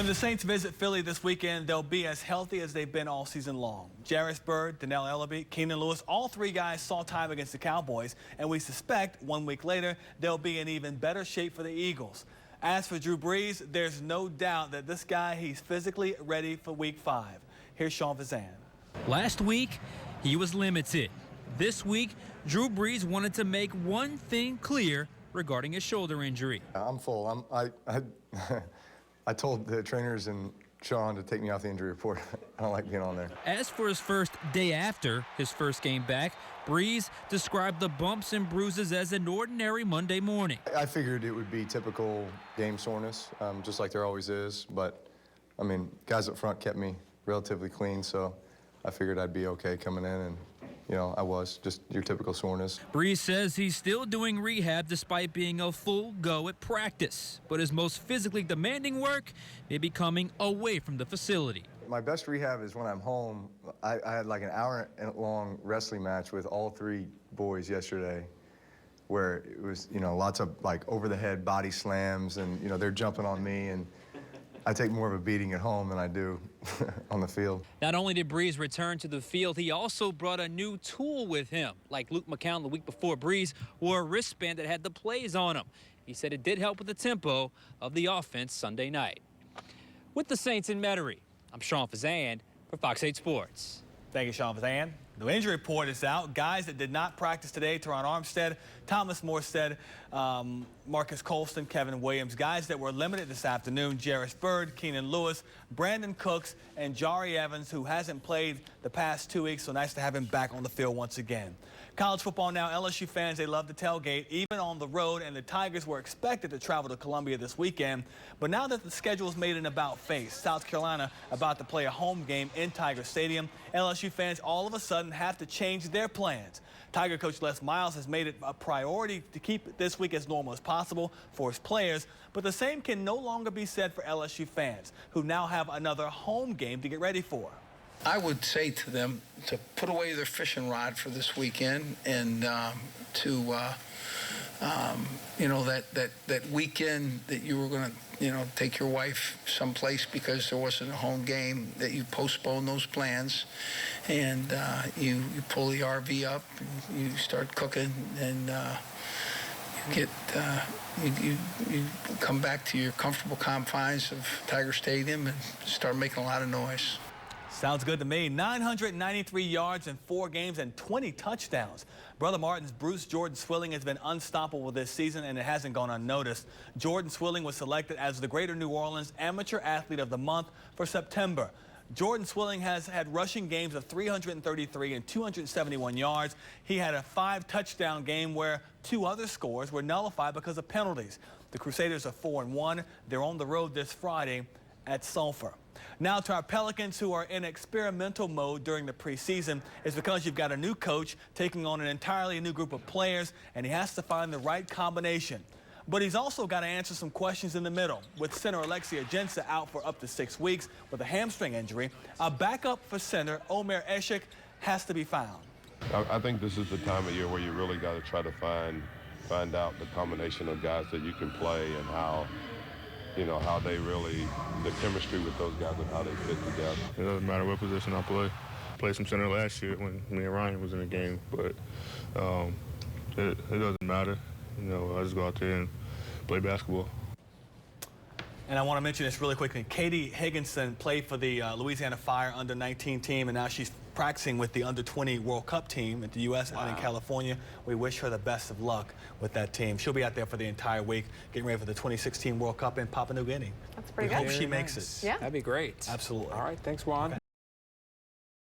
When the Saints visit Philly this weekend, they'll be as healthy as they've been all season long. Jairus Byrd, Dannell Ellerbe, Keenan Lewis, all three guys saw time against the Cowboys, and we suspect 1 week later they'll be in even better shape for the Eagles. As for Drew Brees, there's no doubt that this guy, he's physically ready for Week 5. Here's Sean Fazan. Last week, he was limited. This week, Drew Brees wanted to make one thing clear regarding his shoulder injury. I'm full. I told the trainers and Sean to take me off the injury report. I don't like being on there. As for his first day after his first game back, Brees described the bumps and bruises as an ordinary Monday morning. I figured it would be typical game soreness, just like there always is. But, I mean, guys up front kept me relatively clean, so I figured I'd be okay coming in, and, you know, I was. Just your typical soreness. Brees says he's still doing rehab despite being a full go at practice. But his most physically demanding work may be coming away from the facility. My best rehab is when I'm home. I had like an hour-long wrestling match with all three boys yesterday where it was, you know, lots of like over-the-head body slams and, you know, they're jumping on me, and I take more of a beating at home than I do on the field. Not only did Brees return to the field, he also brought a new tool with him. Like Luke McCown the week before, Brees wore a wristband that had the plays on him. He said it did help with the tempo of the offense Sunday night. With the Saints in Metairie, I'm Sean Fazan for Fox 8 Sports. Thank you, Sean Fazan. The injury report is out. Guys that did not practice today: Teron Armstead, Thomas Morstead, Marcus Colston, Kevin Williams. Guys that were limited this afternoon: Jairus Byrd, Keenan Lewis, Brandon Cooks, and Jari Evans, who hasn't played the past 2 weeks, so nice to have him back on the field once again. College football now. LSU fans, they love to tailgate, even on the road, and the Tigers were expected to travel to Columbia this weekend. But now that the schedule is made an about-face, South Carolina about to play a home game in Tiger Stadium, LSU fans all of a sudden have to change their plans. Tiger coach Les Miles has made it a priority to keep this week as normal as possible for his players, but the same can no longer be said for LSU fans, who now have another home game to get ready for. I would say to them to put away their fishing rod for this weekend and you know, that weekend that you were going to, you know, take your wife someplace because there wasn't a home game, that you postpone those plans and you pull the RV up, and you start cooking, and you come back to your comfortable confines of Tiger Stadium and start making a lot of noise. Sounds good to me. 993 yards in 4 games and 20 touchdowns. Brother Martin's Bruce Jordan Swilling has been unstoppable this season, and it hasn't gone unnoticed. Jordan Swilling was selected as the Greater New Orleans Amateur Athlete of the Month for September. Jordan Swilling has had rushing games of 333 and 271 yards. He had a 5-touchdown game where 2 other scores were nullified because of penalties. The Crusaders are 4-1. They're on the road this Friday at Sulphur. Now to our Pelicans, who are in experimental mode during the preseason. It's because you've got a new coach taking on an entirely new group of players, and he has to find the right combination. But he's also got to answer some questions in the middle. With center Alexia Jensa out for up to 6 weeks with a hamstring injury, a backup for center Omer Eshik has to be found. I think this is the time of year where you really got to try to find out the combination of guys that you can play and how, you know, how they really, the chemistry with those guys and how they fit together. It doesn't matter what position I play. I played some center last year when me and Ryan was in the game, but it doesn't matter. You know, I just go out there and play basketball. And I want to mention this really quickly. Katie Higginson played for the Louisiana Fire under-19 team, and now she's practicing with the under-20 World Cup team at the U.S. out in California. We wish her the best of luck with that team. She'll be out there for the entire week, getting ready for the 2016 World Cup in Papua New Guinea. That's pretty good. good. Hope she makes it. Yeah. That'd be great. Absolutely. All right, thanks, Juan. Okay.